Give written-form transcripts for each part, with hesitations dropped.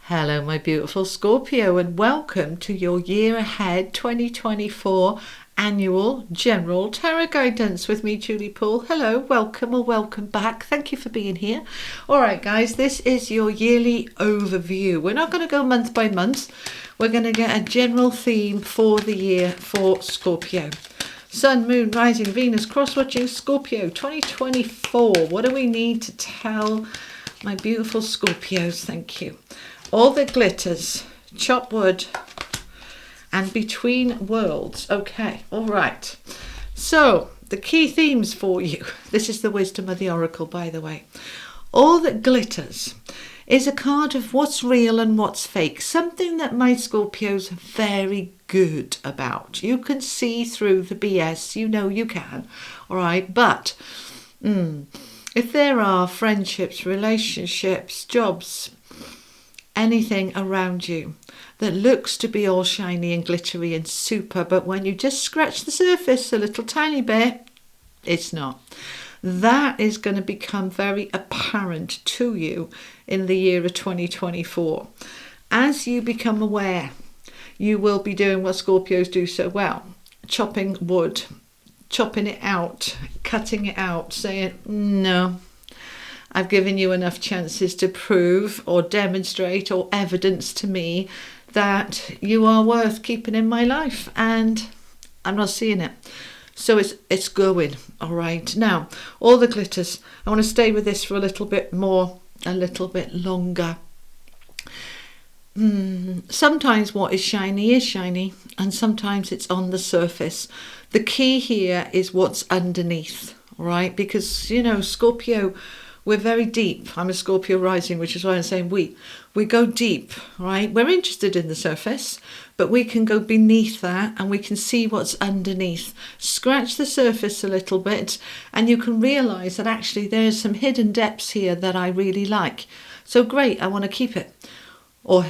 Hello, my beautiful Scorpio, and welcome to your year ahead 2024 annual general tarot guidance with me, Julie Poole. Hello, welcome or welcome back. Thank you for being here. All right, guys, this is your yearly overview. We're not going to go month by month. We're going to get a general theme for the year for Scorpio. Sun, Moon, Rising, Venus, cross-watching Scorpio 2024. What do we need to tell my beautiful Scorpios? Thank you. All that glitters, chop wood, and between worlds. Okay, all right. So, the key themes for you. This is the wisdom of the oracle, by the way. All that glitters is a card of what's real and what's fake. Something that my Scorpios are very good about. You can see through the BS. You know you can. All right, but if there are friendships, relationships, jobs, anything around you that looks to be all shiny and glittery and super, but when you just scratch the surface a little tiny bit, it's not. That is going to become very apparent to you in the year of 2024. As you become aware, you will be doing what Scorpios do so well, chopping wood, chopping it out, cutting it out, saying, no, I've given you enough chances to prove or demonstrate or evidence to me that you are worth keeping in my life, and I'm not seeing it. So it's going, all right. Now, all the glitters. I want to stay with this for a little bit more, a little bit longer. Sometimes what is shiny, and sometimes it's on the surface. The key here is what's underneath, all right? Because, you know, Scorpio, we're very deep. I'm a Scorpio rising, which is why I'm saying we go deep, right? We're interested in the surface, but we can go beneath that and we can see what's underneath. Scratch the surface a little bit and you can realize that actually there's some hidden depths here that I really like. So great, I want to keep it. Or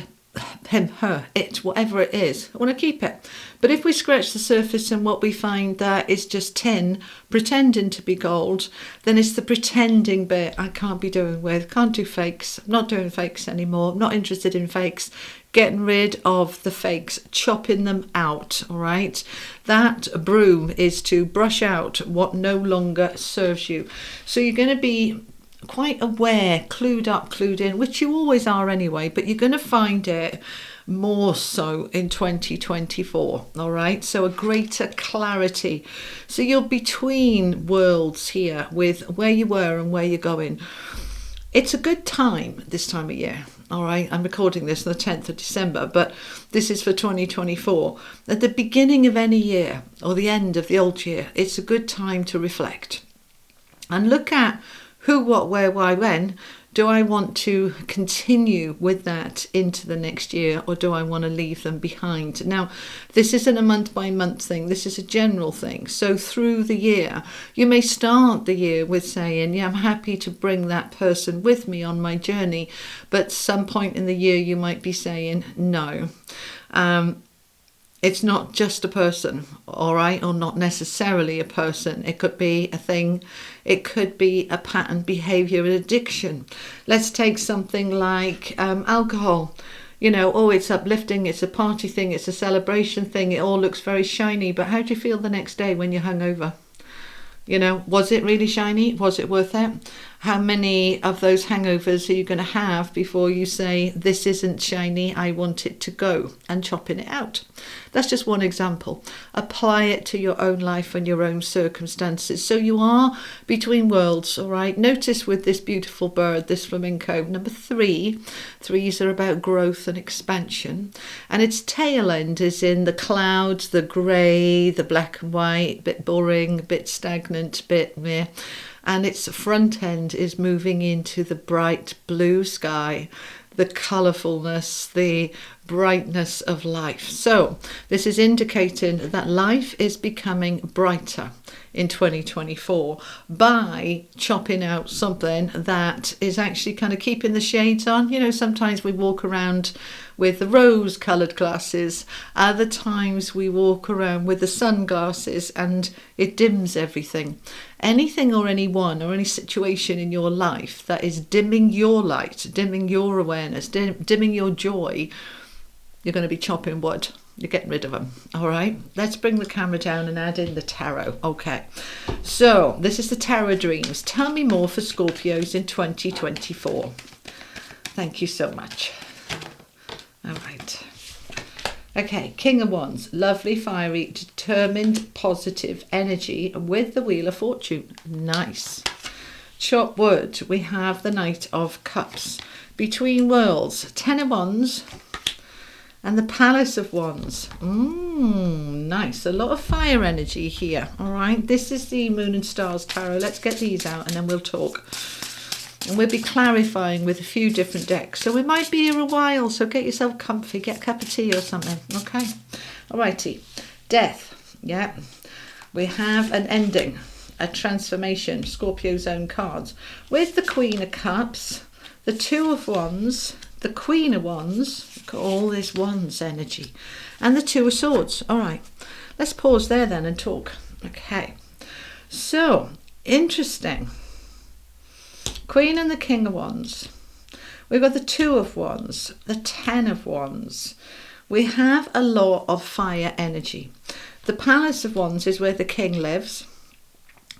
him, her, it, whatever it is, I want to keep it. But if we scratch the surface and what we find that is just tin pretending to be gold, then it's the pretending bit I can't be doing with. Can't do fakes. I'm not doing fakes anymore. I'm not interested in fakes. Getting rid of the fakes, chopping them out, all right? That broom is to brush out what no longer serves you. So you're going to be quite aware, clued up, clued in, which you always are anyway, but you're going to find it more so in 2024, all right? So a greater clarity. So you're between worlds here with where you were and where you're going. It's a good time this time of year, all right? I'm recording this on the 10th of December, but this is for 2024. At the beginning of any year or the end of the old year, it's a good time to reflect and look at who, what, where, why, when. Do I want to continue with that into the next year, or do I want to leave them behind? Now, this isn't a month by month thing. This is a general thing. So through the year, you may start the year with saying, yeah, I'm happy to bring that person with me on my journey. But some point in the year, you might be saying, no. It's not just a person, all right, or not necessarily a person. It could be a thing. It could be a pattern, behavior, addiction. Let's take something like alcohol. You know, oh, it's uplifting, it's a party thing, it's a celebration thing. It all looks very shiny. But how do you feel the next day when you're hungover? You know, was it really shiny? Was it worth it? How many of those hangovers are you going to have before you say, this isn't shiny, I want it to go, and chopping it out? That's just one example. Apply it to your own life and your own circumstances. So you are between worlds, all right? Notice with this beautiful bird, this flamingo, number 3, threes are about growth and expansion. And its tail end is in the clouds, the grey, the black and white, a bit boring, a bit stagnant, a bit meh. And its front end is moving into the bright blue sky, the colourfulness, the brightness of life. So this is indicating that life is becoming brighter. in 2024 by chopping out something that is actually kind of keeping the shades on. You know, sometimes we walk around with the rose coloured glasses, other times we walk around with the sunglasses and it dims everything. Anything or anyone or any situation in your life that is dimming your light, dimming your awareness, dimming your joy, you're going to be chopping wood. You're getting rid of them. All right, let's bring the camera down and add in the tarot. Okay, so this is the tarot dreams. Tell me more for Scorpios in 2024. Thank you so much. All right. Okay, King of Wands, lovely, fiery, determined, positive energy with the Wheel of Fortune. Nice. Chop wood, we have the Knight of Cups. Between Worlds, Ten of Wands and the Palace of Wands. Nice. A lot of fire energy here. All right, this is the Moon and Stars Tarot. Let's get these out and then we'll talk. And we'll be clarifying with a few different decks. So we might be here a while, so get yourself comfy, get a cup of tea or something, okay? Alrighty. Death, yeah. We have an ending, a transformation, Scorpio's own cards. With the Queen of Cups, the Two of Wands, the Queen of Wands, look at all this Wands energy, and the Two of Swords. All right, let's pause there then and talk. Okay, so interesting. Queen and the King of Wands. We've got the Two of Wands, the Ten of Wands. We have a lot of fire energy. The Palace of Wands is where the King lives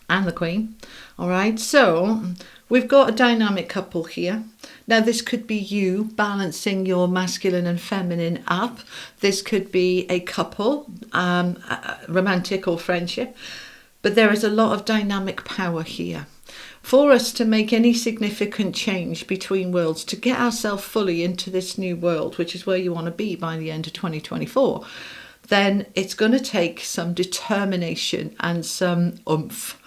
and the Queen. All right, so we've got a dynamic couple here. Now, this could be you balancing your masculine and feminine up. This could be a couple, romantic or friendship. But there is a lot of dynamic power here. For us to make any significant change between worlds, to get ourselves fully into this new world, which is where you want to be by the end of 2024, then it's going to take some determination and some oomph.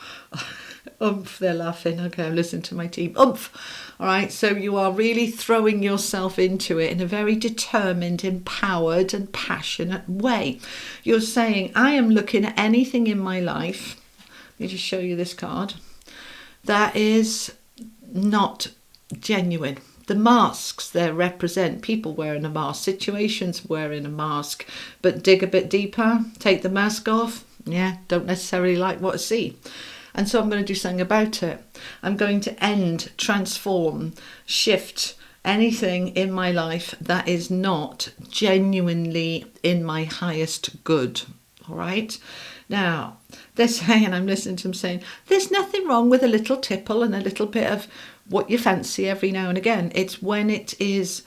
Oomph, they're laughing. Okay, I'm listening to my team. Oomph. All right, so you are really throwing yourself into it in a very determined, empowered and passionate way. You're saying, I am looking at anything in my life. Let me just show you this card. That is not genuine. The masks there represent people wearing a mask, situations wearing a mask, but dig a bit deeper, take the mask off. Yeah, don't necessarily like what I see. And so I'm going to do something about it. I'm going to end, transform, shift anything in my life that is not genuinely in my highest good. All right. Now, they're saying, I'm listening to them saying, there's nothing wrong with a little tipple and a little bit of what you fancy every now and again. It's when it is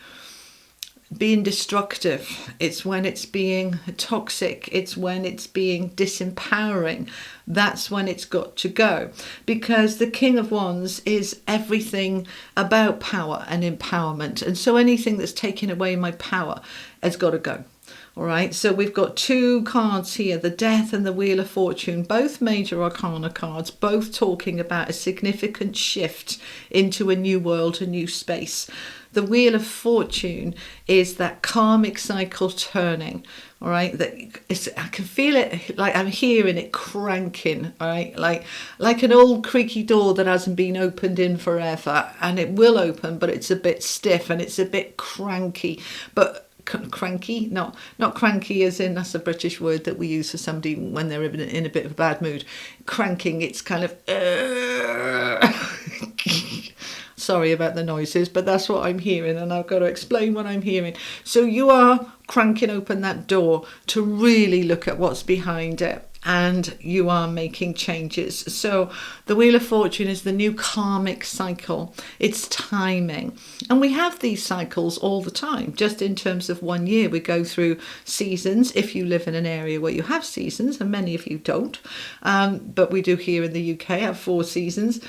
being destructive. It's when it's being toxic. It's when it's being disempowering. That's when it's got to go. Because the King of Wands is everything about power and empowerment. And so anything that's taking away my power has got to go. All right, so we've got two cards here, the Death and the Wheel of Fortune, both major arcana cards, both talking about a significant shift into a new world, a new space. The Wheel of Fortune is that karmic cycle turning, all right, I can feel it, like I'm hearing it cranking, all right, like an old creaky door that hasn't been opened in forever, and it will open, but it's a bit stiff and it's a bit cranky, but cranky, not cranky as in that's a British word that we use for somebody when they're in a bit of a bad mood. Cranking, it's kind of sorry about the noises, but that's what I'm hearing and I've got to explain what I'm hearing. So you are cranking open that door to really look at what's behind it. And you are making changes. So the Wheel of Fortune is the new karmic cycle. It's timing. And we have these cycles all the time. Just in terms of 1 year, we go through seasons. If you live in an area where you have seasons, and many of you don't, but we do here in the UK have 4 seasons.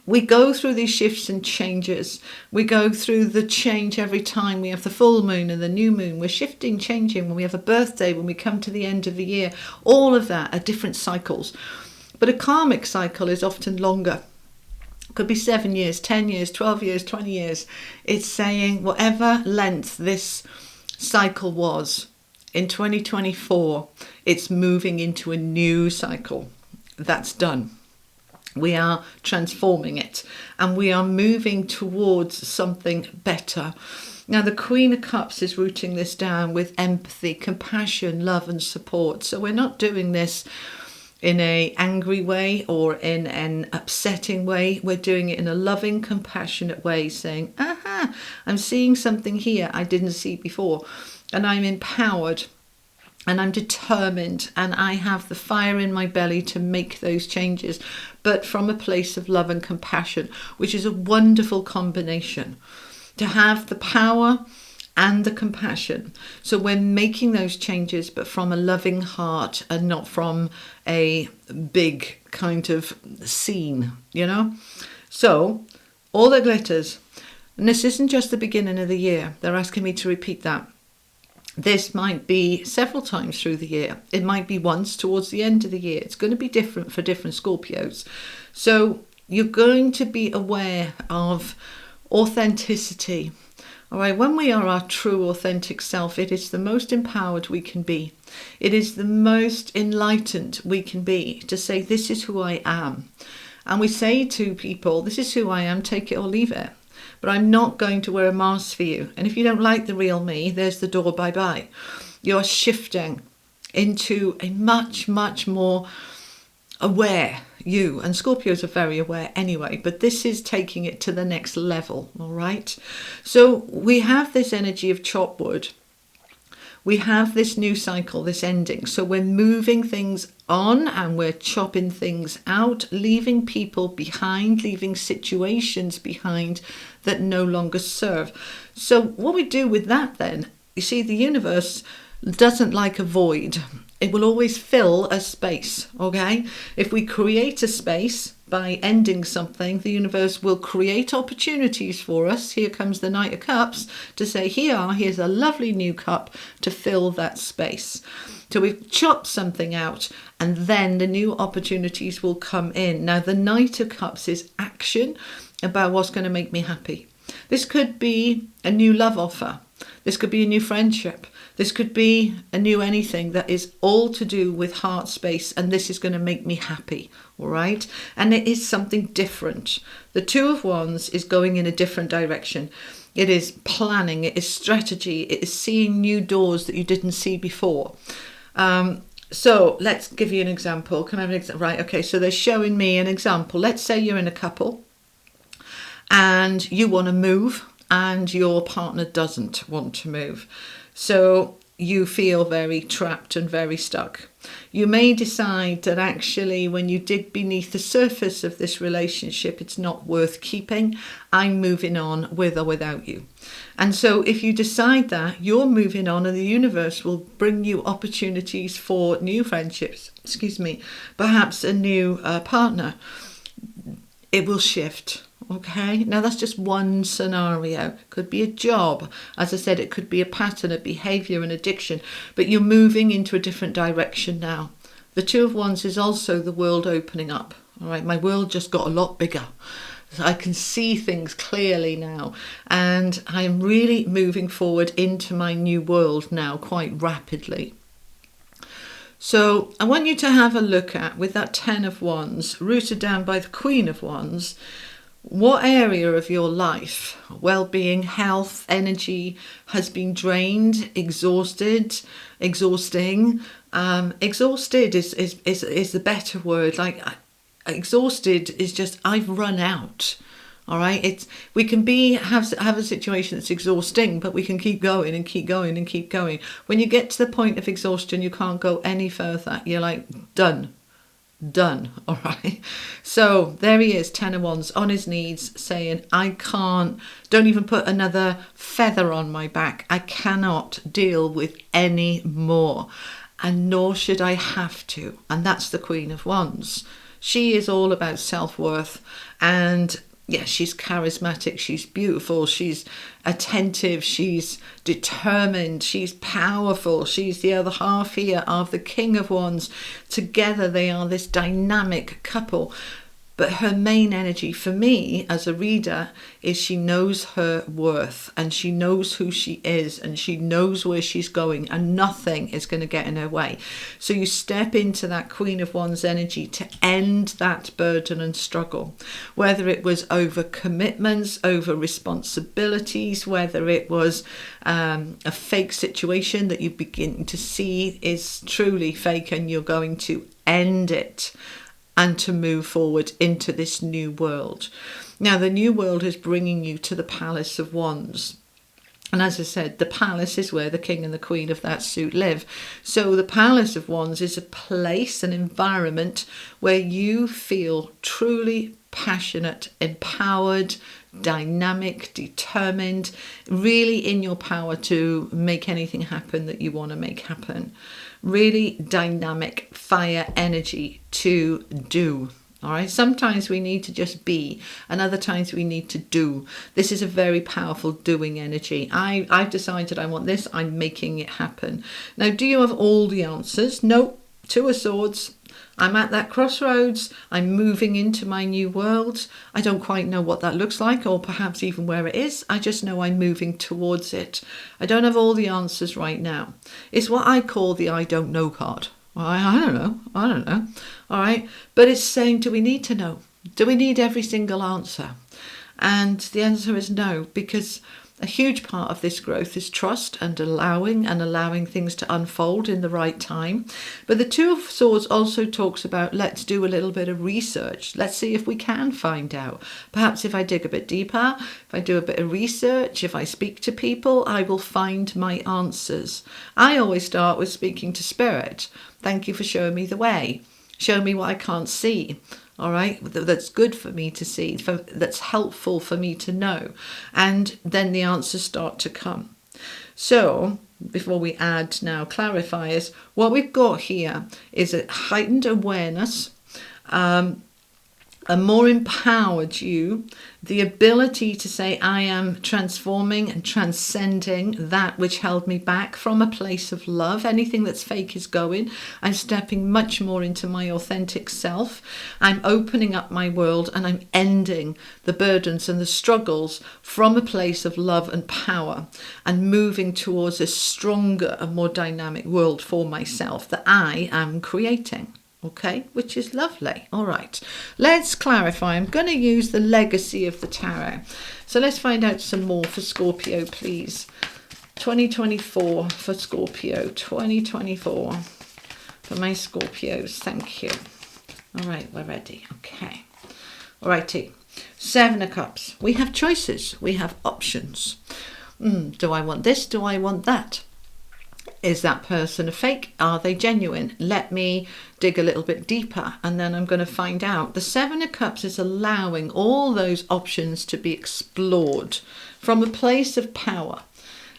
We go through these shifts and changes. We go through the change every time we have the full moon and the new moon. We're shifting, changing when we have a birthday, when we come to the end of the year. All of that are different cycles. But a karmic cycle is often longer. It could be 7 years, 10 years, 12 years, 20 years. It's saying whatever length this cycle was, in 2024, it's moving into a new cycle. That's done. We are transforming it and we are moving towards something better. Now, the Queen of Cups is rooting this down with empathy, compassion, love and support. So we're not doing this in an angry way or in an upsetting way. We're doing it in a loving, compassionate way, saying, aha, I'm seeing something here I didn't see before. And I'm empowered and I'm determined and I have the fire in my belly to make those changes, but from a place of love and compassion, which is a wonderful combination. To have the power and the compassion. So we're making those changes, but from a loving heart and not from a big kind of scene, you know? So all that glitters, and this isn't just the beginning of the year. They're asking me to repeat that. This might be several times through the year. It might be once towards the end of the year. It's going to be different for different Scorpios. So you're going to be aware of authenticity. All right, when we are our true authentic self, it is the most empowered we can be. It is the most enlightened we can be to say, this is who I am. And we say to people, this is who I am, take it or leave it. But I'm not going to wear a mask for you. And if you don't like the real me, there's the door, bye-bye. You're shifting into a much, much more aware you. And Scorpios are very aware anyway, but this is taking it to the next level, all right? So we have this energy of chop wood. We have this new cycle, this ending. So we're moving things on and we're chopping things out, leaving people behind, leaving situations behind that no longer serve. So what we do with that then, you see, the universe doesn't like a void. It will always fill a space, okay? If we create a space by ending something, the universe will create opportunities for us. Here comes the Knight of Cups to say, here's a lovely new cup to fill that space. So we've chopped something out and then the new opportunities will come in. Now, the Knight of Cups is action about what's going to make me happy. This could be a new love offer. This could be a new friendship. This could be a new anything that is all to do with heart space, and this is going to make me happy, all right? And it is something different. The Two of Wands is going in a different direction. It is planning, it is strategy, it is seeing new doors that you didn't see before. So let's give you an example. Can I have an example? Right, okay, so they're showing me an example. Let's say you're in a couple and you want to move and your partner doesn't want to move. So you feel very trapped and very stuck. You may decide that actually when you dig beneath the surface of this relationship, it's not worth keeping. I'm moving on with or without you. And so if you decide that, you're moving on and the universe will bring you opportunities for new friendships, perhaps a new partner. It will shift. Okay, now that's just one scenario. Could be a job. As I said, it could be a pattern, a behavior, an addiction, but you're moving into a different direction now. The Two of Wands is also the world opening up. All right, my world just got a lot bigger. I can see things clearly now, and I'm really moving forward into my new world now quite rapidly. So I want you to have a look at, with that Ten of Wands, rooted down by the Queen of Wands, what area of your life, well-being, health, energy has been drained, exhausted, exhausting. Exhausted is the better word. Like exhausted is just I've run out. All right, we can have a situation that's exhausting, but we can keep going and keep going and keep going. When you get to the point of exhaustion, you can't go any further. You're like done. All right, so there he is, Ten of Wands, on his knees saying, don't even put another feather on my back. I cannot deal with any more, and nor should I have to. And that's the Queen of Wands. She is all about self-worth, and yeah, she's charismatic, she's beautiful, she's attentive, she's determined, she's powerful. She's the other half here of the King of Wands. Together they are this dynamic couple. But her main energy for me as a reader is she knows her worth, and she knows who she is, and she knows where she's going, and nothing is going to get in her way. So you step into that Queen of Wands energy to end that burden and struggle, whether it was over commitments, over responsibilities, whether it was a fake situation that you begin to see is truly fake, and you're going to end it and to move forward into this new world. Now, the new world is bringing you to the Palace of Wands. And as I said, the palace is where the king and the queen of that suit live. So the Palace of Wands is a place, an environment where you feel truly passionate, empowered, dynamic, determined, really in your power to make anything happen that you want to make happen. Really dynamic fire energy to do. All right. Sometimes we need to just be, and other times we need to do. This is a very powerful doing energy. I've decided I want this. I'm making it happen. Now, do you have all the answers? No. Two of Swords. I'm at that crossroads. I'm moving into my new world. I don't quite know what that looks like, or perhaps even where it is. I just know I'm moving towards it. I don't have all the answers right now. It's what I call the I don't know card. Well, I don't know. All right. But it's saying, do we need to know? Do we need every single answer? And the answer is no, because a huge part of this growth is trust and allowing things to unfold in the right time. But the Two of Swords also talks about, let's do a little bit of research. Let's see if we can find out. Perhaps if I dig a bit deeper, if I do a bit of research, if I speak to people, I will find my answers. I always start with speaking to Spirit. Thank you for showing me the way. Show me what I can't see. All right, that's good for me to see, that's helpful for me to know. And then the answers start to come. So before we add now clarifiers, what we've got here is a heightened awareness, a more empowered you, the ability to say, I am transforming and transcending that which held me back from a place of love. Anything that's fake is going. I'm stepping much more into my authentic self. I'm opening up my world, and I'm ending the burdens and the struggles from a place of love and power, and moving towards a stronger and more dynamic world for myself that I am creating. Okay, which is lovely. All right, let's clarify. I'm going to use the legacy of the tarot. So let's find out some more for Scorpio, please. 2024 for Scorpio. 2024 for my Scorpios. Thank you. All right, we're ready. Okay. All righty. Seven of Cups. We have choices. We have options. Do I want this? Do I want that? Is that person a fake? Are they genuine? Let me dig a little bit deeper, and then I'm going to find out. The Seven of Cups is allowing all those options to be explored from a place of power.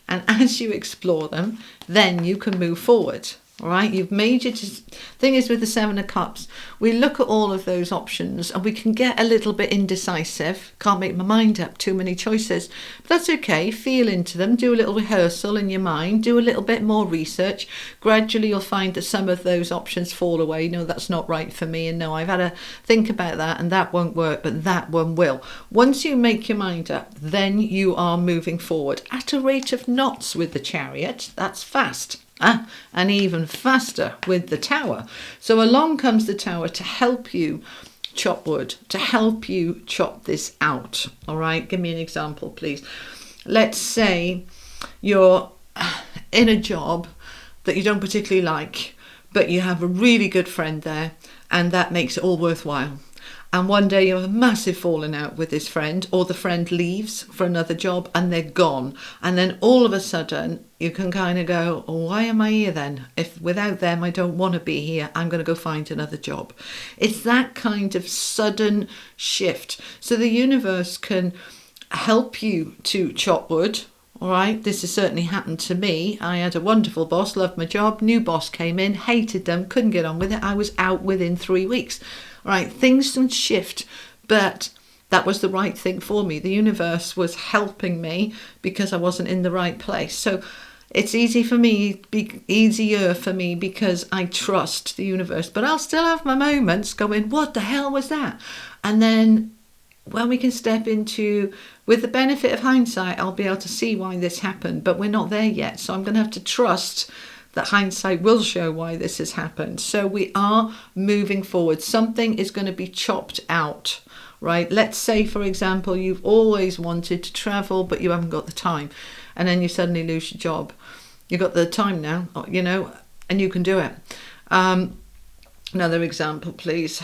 And as you explore them, then you can move forward. All right, you've made your thing is with the Seven of Cups, we look at all of those options and we can get a little bit indecisive. Can't make my mind up, too many choices. But that's okay. Feel into them, do a little rehearsal in your mind, do a little bit more research. Gradually you'll find that some of those options fall away. No, that's not right for me, and no, I've had to think about that, and that won't work, but that one will. Once you make your mind up, then you are moving forward at a rate of knots with the Chariot. That's fast. And even faster with the Tower. So along comes the Tower to help you chop wood, to help you chop this out. All right, give me an example, please. Let's say you're in a job that you don't particularly like, but you have a really good friend there, and that makes it all worthwhile. And one day you have a massive falling out with this friend, or the friend leaves for another job and they're gone. And then all of a sudden you can kind of go, oh, why am I here then? If without them I don't want to be here, I'm going to go find another job. It's that kind of sudden shift. So the universe can help you to chop wood. All right, this has certainly happened to me. I had a wonderful boss, loved my job. New boss came in, hated them, couldn't get on with it. I was out within 3 weeks. All right, things can shift, but that was the right thing for me. The universe was helping me because I wasn't in the right place. So It's easier for me because I trust the universe, but I'll still have my moments going, what the hell was that? And then when we can step into, with the benefit of hindsight, I'll be able to see why this happened, but we're not there yet. So I'm going to have to trust that hindsight will show why this has happened. So we are moving forward. Something is going to be chopped out, right? Let's say, for example, you've always wanted to travel, but you haven't got the time. And then you suddenly lose your job. You've got the time now, you know, and you can do it. Another example, please.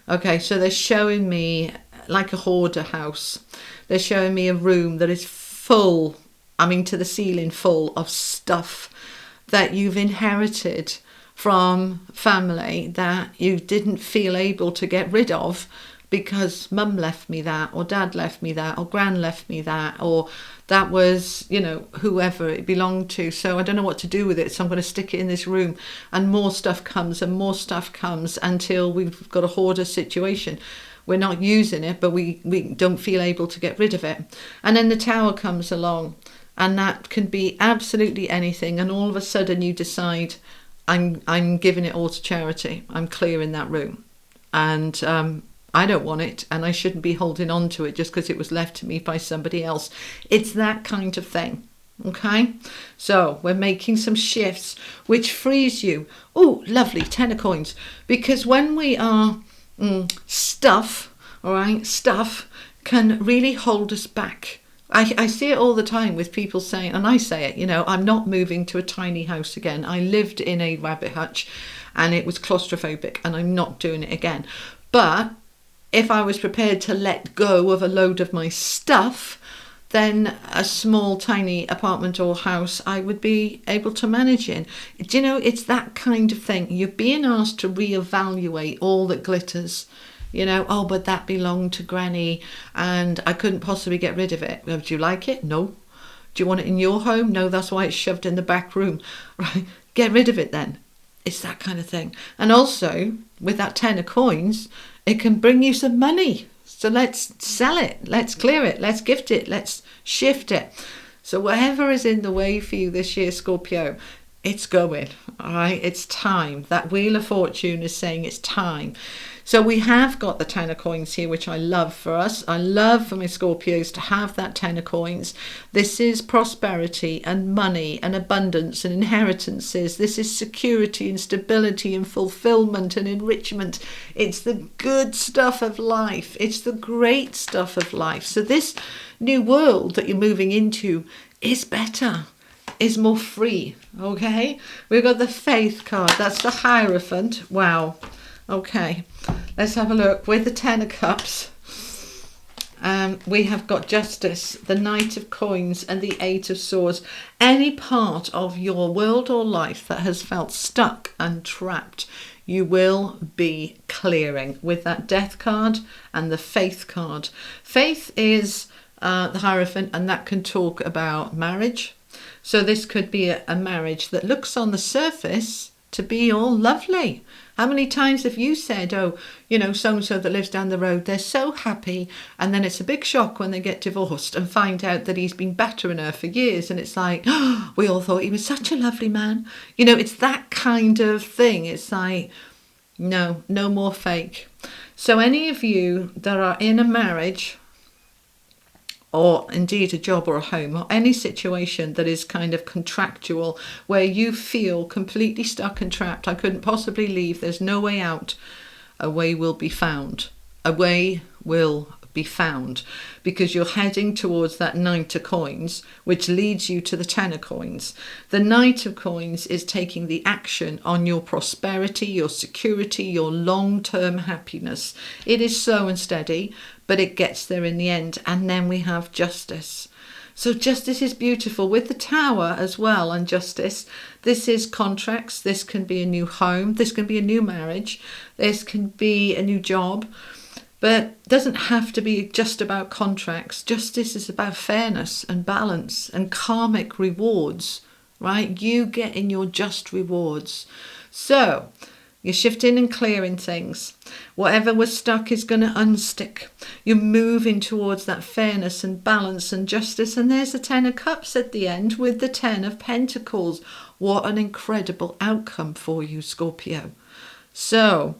Okay, so they're showing me like a hoarder house. They're showing me a room that is full, I mean to the ceiling, full of stuff that you've inherited from family that you didn't feel able to get rid of because mum left me that, or dad left me that, or gran left me that, or that was, you know, whoever it belonged to. So I don't know what to do with it. So I'm going to stick it in this room, and more stuff comes and more stuff comes until we've got a hoarder situation. We're not using it, but we don't feel able to get rid of it. And then the tower comes along, and that can be absolutely anything. And all of a sudden you decide, I'm giving it all to charity. I'm clearing that room. And I don't want it, and I shouldn't be holding on to it just because it was left to me by somebody else. It's that kind of thing. Okay, so we're making some shifts which frees you. Oh, lovely, 10 of coins. Because when we are stuff, all right, stuff can really hold us back. I see it all the time with people saying, and I say it, you know, I'm not moving to a tiny house again. I lived in a rabbit hutch and it was claustrophobic, and I'm not doing it again. But if I was prepared to let go of a load of my stuff, then a small, tiny apartment or house I would be able to manage in. Do you know, it's that kind of thing. You're being asked to reevaluate all that glitters. You know, oh, but that belonged to Granny and I couldn't possibly get rid of it. Well, do you like it? No. Do you want it in your home? No, that's why it's shoved in the back room. Right? Get rid of it then. It's that kind of thing. And also, with that 10 of coins, it can bring you some money. So let's sell it. Let's clear it. Let's gift it. Let's shift it. So whatever is in the way for you this year, Scorpio, it's going. All right. It's time. That Wheel of Fortune is saying it's time. So we have got the 10 of coins here, which I love for us. I love for my Scorpios to have that 10 of coins. This is prosperity and money and abundance and inheritances. This is security and stability and fulfillment and enrichment. It's the good stuff of life. It's the great stuff of life. So this new world that you're moving into is better, is more free. Okay, we've got the Faith card. That's the Hierophant. Wow. Okay, let's have a look. With the 10 of Cups, we have got Justice, the Knight of Coins, and the 8 of Swords. Any part of your world or life that has felt stuck and trapped, you will be clearing with that Death card and the Faith card. Faith is the Hierophant, and that can talk about marriage. So this could be a marriage that looks on the surface to be all lovely. How many times have you said, oh, you know, so-and-so that lives down the road, they're so happy, and then it's a big shock when they get divorced and find out that he's been battering her for years, and it's like, oh, we all thought he was such a lovely man. You know, it's that kind of thing. It's like, no more fake. So any of you that are in a marriage, or indeed a job or a home, or any situation that is kind of contractual, where you feel completely stuck and trapped, I couldn't possibly leave, there's no way out, a way will be found. A way will be found, because you're heading towards that Knight of Coins, which leads you to the 10 of Coins. The Knight of Coins is taking the action on your prosperity, your security, your long-term happiness. It is slow and steady, but it gets there in the end. And then we have Justice. So Justice is beautiful with the Tower as well, and Justice. This is contracts. This can be a new home. This can be a new marriage. This can be a new job. But it doesn't have to be just about contracts. Justice is about fairness and balance and karmic rewards, right? You get in your just rewards. So You're shifting and clearing things. Whatever was stuck is going to unstick. You're moving towards that fairness and balance and justice. And there's the 10 of Cups at the end with the 10 of Pentacles. What an incredible outcome for you, Scorpio. So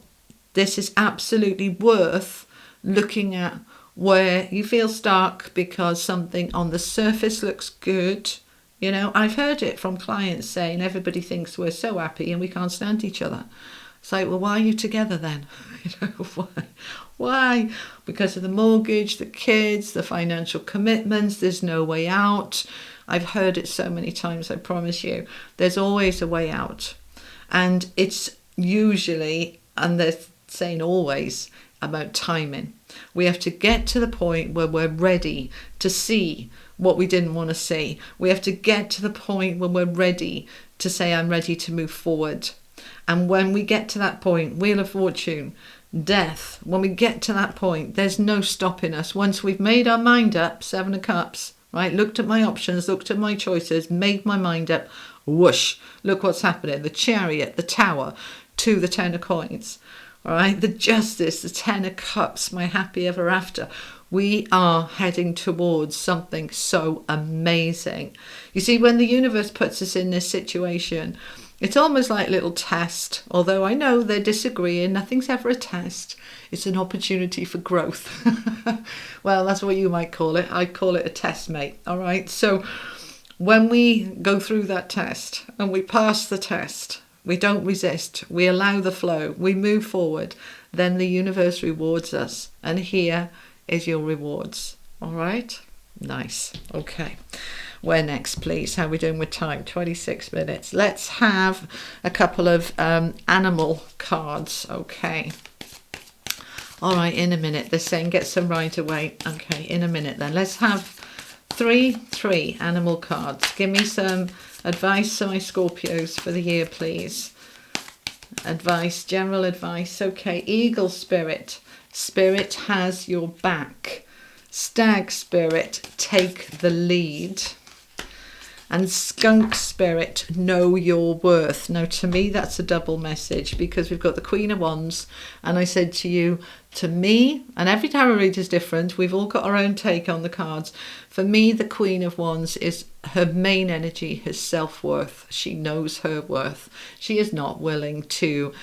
this is absolutely worth looking at where you feel stuck because something on the surface looks good. You know, I've heard it from clients saying everybody thinks we're so happy and we can't stand each other. It's like, well, why are you together then? You know, why? Why? Because of the mortgage, the kids, the financial commitments, there's no way out. I've heard it so many times, I promise you. There's always a way out. And it's usually, and they're saying always, about timing. We have to get to the point where we're ready to see what we didn't want to see. We have to get to the point when we're ready to say, I'm ready to move forward. And when we get to that point, Wheel of Fortune, death, when we get to that point, there's no stopping us. Once we've made our mind up, 7 of Cups, right? Looked at my options, looked at my choices, made my mind up, whoosh, look what's happening. The Chariot, the Tower, to the 10 of Coins, all right? The Justice, the 10 of Cups, my happy ever after. We are heading towards something so amazing. You see, when the universe puts us in this situation, it's almost like a little test, although I know they're disagreeing. Nothing's ever a test. It's an opportunity for growth. Well, that's what you might call it. I call it a test, mate. All right. So when we go through that test and we pass the test, we don't resist. We allow the flow. We move forward. Then the universe rewards us. And here is your rewards. All right. Nice. Okay. Where next, please? How are we doing with time? 26 minutes. Let's have a couple of animal cards. Okay. All right, in a minute. They're saying get some right away. Okay, in a minute then. Let's have three animal cards. Give me some advice to my Scorpios for the year, please. Advice, general advice. Okay, Eagle Spirit. Spirit has your back. Stag Spirit, take the lead. And Skunk Spirit, know your worth. Now, to me, that's a double message because we've got the Queen of Wands. And I said to you, to me, and every tarot read is different. We've all got our own take on the cards. For me, the Queen of Wands is her main energy, her self-worth. She knows her worth. She is not willing to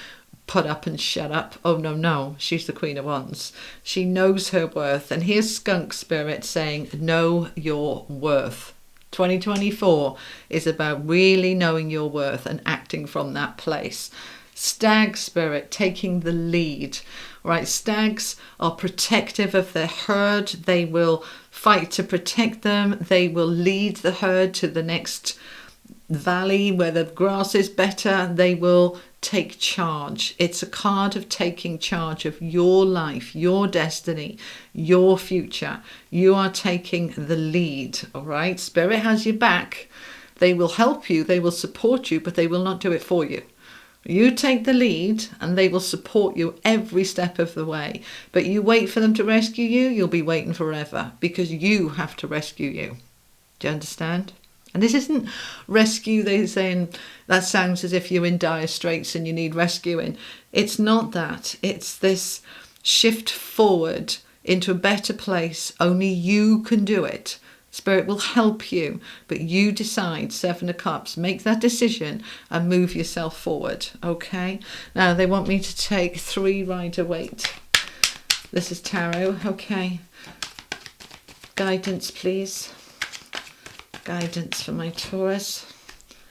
put up and shut up. Oh, no, she's the Queen of Wands. She knows her worth. And here's Skunk Spirit saying, know your worth. 2024 is about really knowing your worth and acting from that place. Stag Spirit, taking the lead. Right, stags are protective of their herd. They will fight to protect them. They will lead the herd to the next valley where the grass is better. They will take charge. It's a card of taking charge of your life, your destiny, your future. You are taking the lead, all right? Spirit has your back. They will help you, they will support you, but they will not do it for you. You take the lead and they will support you every step of the way. But you wait for them to rescue you, you'll be waiting forever because you have to rescue you. Do you understand? And this isn't rescue, they're saying that sounds as if you're in dire straits and you need rescuing. It's not that. It's this shift forward into a better place. Only you can do it. Spirit will help you, but you decide, 7 of Cups, make that decision and move yourself forward, okay? Now, they want me to take 3 Rider-Waite. This is tarot, okay? Guidance, please. Guidance for my Taurus.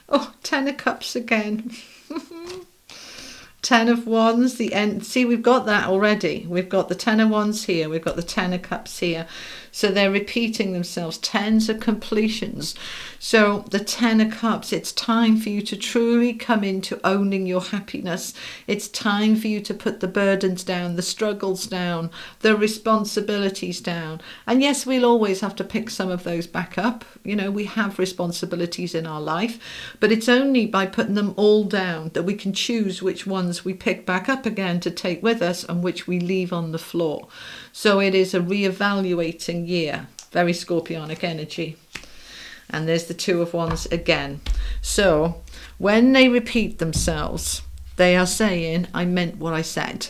Oh, 10 of Cups again. 10 of Wands, the end. See, we've got that already. We've got the 10 of Wands here. We've got the 10 of Cups here. So they're repeating themselves. 10s are completions. So the 10 of Cups, it's time for you to truly come into owning your happiness. It's time for you to put the burdens down, the struggles down, the responsibilities down. And yes, we'll always have to pick some of those back up. You know, we have responsibilities in our life, but it's only by putting them all down that we can choose which ones we pick back up again to take with us and which we leave on the floor. So it is a re-evaluating year, very Scorpionic energy. And there's the 2 of Wands again. So when they repeat themselves, They are saying, I meant what I said.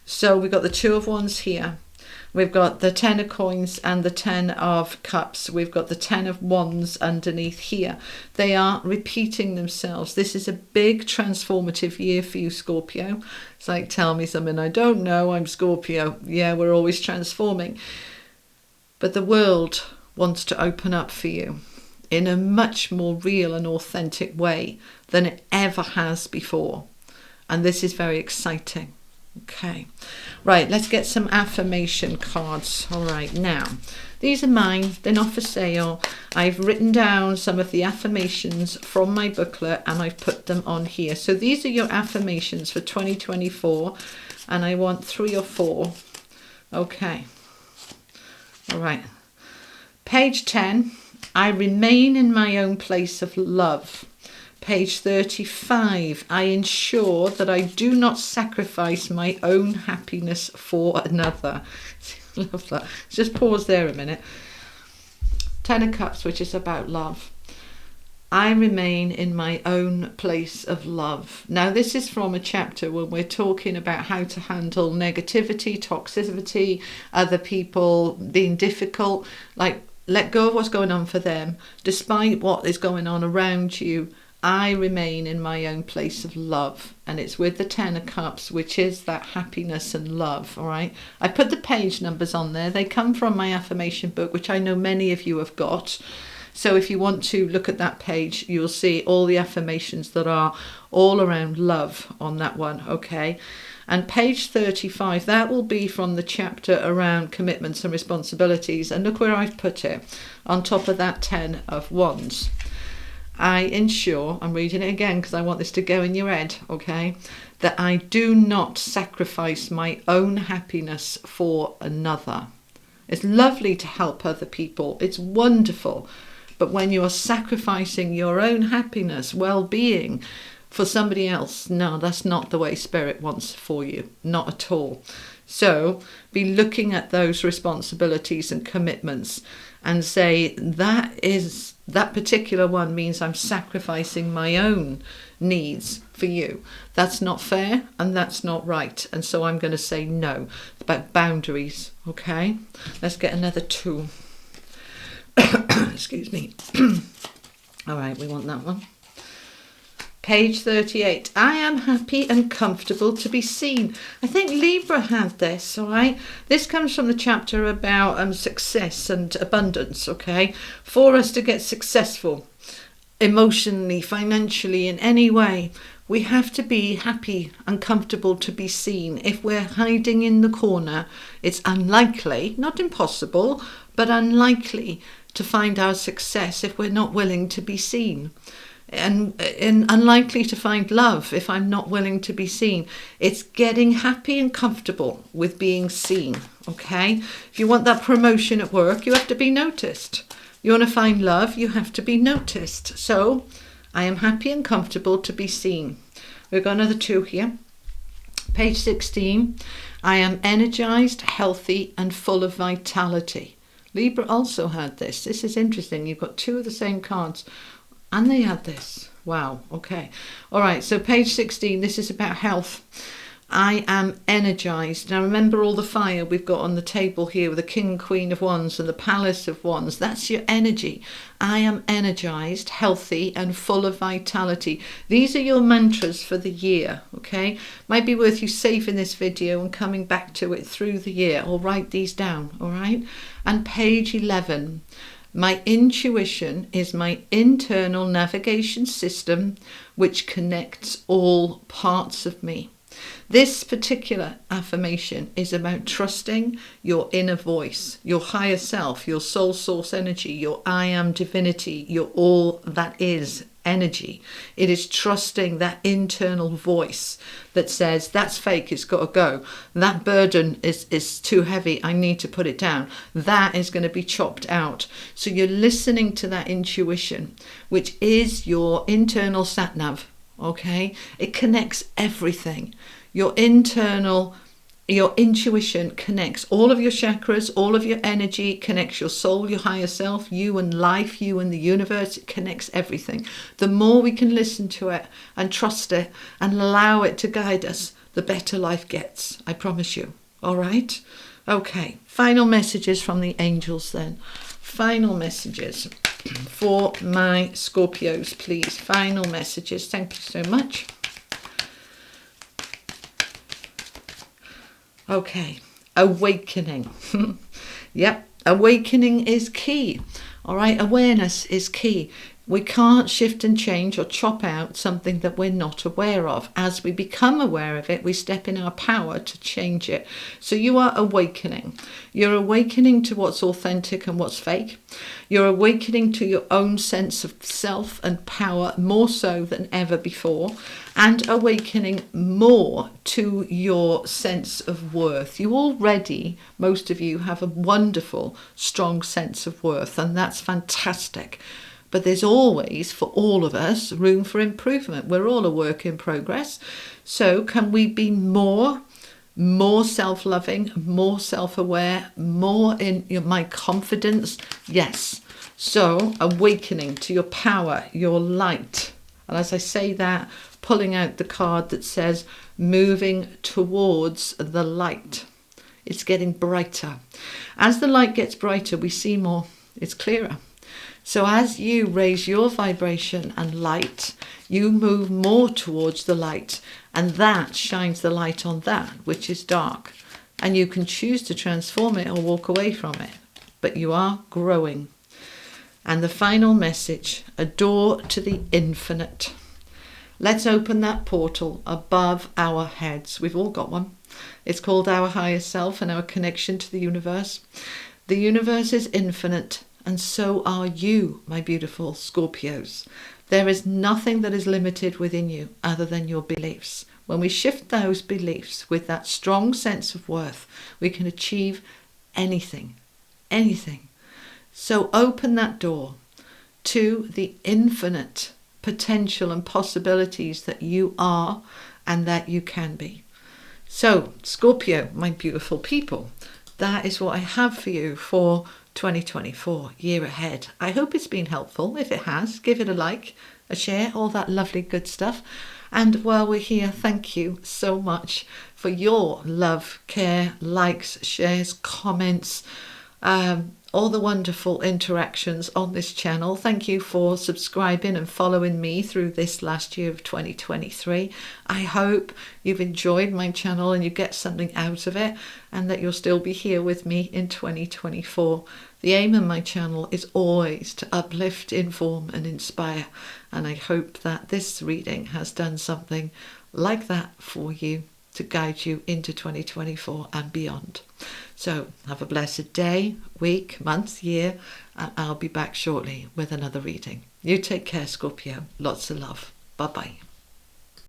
So we've got the Two of Wands here. We've got the 10 of coins and the 10 of cups. We've got the 10 of wands underneath here. They are repeating themselves. This is a big transformative year for you, Scorpio. It's like, tell me something I don't know. I'm Scorpio. Yeah, we're always transforming. But the world wants to open up for you in a much more real and authentic way than it ever has before. And this is very exciting. Okay, right, let's get some affirmation cards. All right, now, these are mine. They're not for sale. I've written down some of the affirmations from my booklet and I've put them on here. So these are your affirmations for 2024, and I want 3 or 4. Okay, all right. Page 10, I remain in my own place of love. Page 35, I ensure that I do not sacrifice my own happiness for another. Love that. Just pause there a minute. 10 of Cups, which is about love. I remain in my own place of love. Now, this is from a chapter when we're talking about how to handle negativity, toxicity, other people being difficult. Like, let go of what's going on for them. Despite what is going on around you, I remain in my own place of love. And it's with the 10 of Cups, which is that happiness and love, all right? I put the page numbers on there. They come from my affirmation book, which I know many of you have got. So if you want to look at that page, you'll see all the affirmations that are all around love on that one, okay? And page 35, that will be from the chapter around commitments and responsibilities. And look where I've put it, on top of that 10 of Wands. I ensure, I'm reading it again because I want this to go in your head, okay, that I do not sacrifice my own happiness for another. It's lovely to help other people. It's wonderful. But when you are sacrificing your own happiness, well-being for somebody else, no, that's not the way Spirit wants for you. Not at all. So be looking at those responsibilities and commitments and say, that particular one means I'm sacrificing my own needs for you. That's not fair and that's not right. And so I'm going to say no. It's about boundaries, okay? Let's get another 2. Excuse me. All right, we want that one. Page 38, I am happy and comfortable to be seen. I think Libra had this, all right? This comes from the chapter about success and abundance, okay? For us to get successful emotionally, financially, in any way, we have to be happy and comfortable to be seen. If we're hiding in the corner, it's unlikely, not impossible, but unlikely to find our success if we're not willing to be seen. And unlikely to find love if I'm not willing to be seen. It's getting happy and comfortable with being seen, okay? If you want that promotion at work, you have to be noticed. You want to find love, you have to be noticed. So, I am happy and comfortable to be seen. We've got another 2 here. Page 16, I am energized, healthy, and full of vitality. Libra also had this. This is interesting. You've got 2 of the same cards. And they had this. Wow. Okay. All right. So page 16, this is about health. I am energized. Now remember all the fire we've got on the table here with the King and Queen of Wands and the Palace of Wands. That's your energy. I am energized, healthy, and full of vitality. These are your mantras for the year. Okay. Might be worth you saving this video and coming back to it through the year, or write these down. All right. And page 11. My intuition is my internal navigation system which connects all parts of me. This particular affirmation is about trusting your inner voice, your higher self, your soul source energy, your I am divinity, your all that is energy. It is trusting that internal voice that says, that's fake, it's got to go. That burden is too heavy, I need to put it down. That is going to be chopped out. So you're listening to that intuition, which is your internal sat nav, okay? It connects everything. Your internal Your intuition connects all of your chakras, all of your energy, connects your soul, your higher self, you and life, you and the universe. It connects everything. The more we can listen to it and trust it and allow it to guide us, the better life gets. I promise you. All right? Okay. Final messages from the angels then. Final messages for my Scorpios, please. Final messages. Thank you so much. Okay, awakening. Yep, awakening is key. All right, awareness is key. We can't shift and change or chop out something that we're not aware of. As we become aware of it, we step in our power to change it. So you are awakening. You're awakening to what's authentic and what's fake. You're awakening to your own sense of self and power more so than ever before, and awakening more to your sense of worth. You already, most of you, have a wonderful, strong sense of worth, and that's fantastic. But there's always, for all of us, room for improvement. We're all a work in progress. So can we be more self-loving, more self-aware, more in my confidence? Yes. So awakening to your power, your light. And as I say that, pulling out the card that says moving towards the light. It's getting brighter. As the light gets brighter, we see more. It's clearer. So as you raise your vibration and light, you move more towards the light, and that shines the light on that which is dark. And you can choose to transform it or walk away from it, but you are growing. And the final message, a door to the infinite. Let's open that portal above our heads. We've all got one. It's called our higher self and our connection to the universe. The universe is infinite. And so are you, my beautiful Scorpios. There is nothing that is limited within you other than your beliefs. When we shift those beliefs with that strong sense of worth, we can achieve anything, anything. So open that door to the infinite potential and possibilities that you are and that you can be. So, Scorpio, my beautiful people, that is what I have for you for 2024, year ahead. I hope it's been helpful. If it has, give it a like, a share, all that lovely good stuff. And while we're here, thank you so much for your love, care, likes, shares, comments, all the wonderful interactions on this channel. Thank you for subscribing and following me through this last year of 2023. I hope you've enjoyed my channel and you get something out of it, and that you'll still be here with me in 2024. The aim of my channel is always to uplift, inform and inspire, and I hope that this reading has done something like that for you to guide you into 2024 and beyond. So have a blessed day, week, month, year, and I'll be back shortly with another reading. You take care, Scorpio. Lots of love. Bye-bye.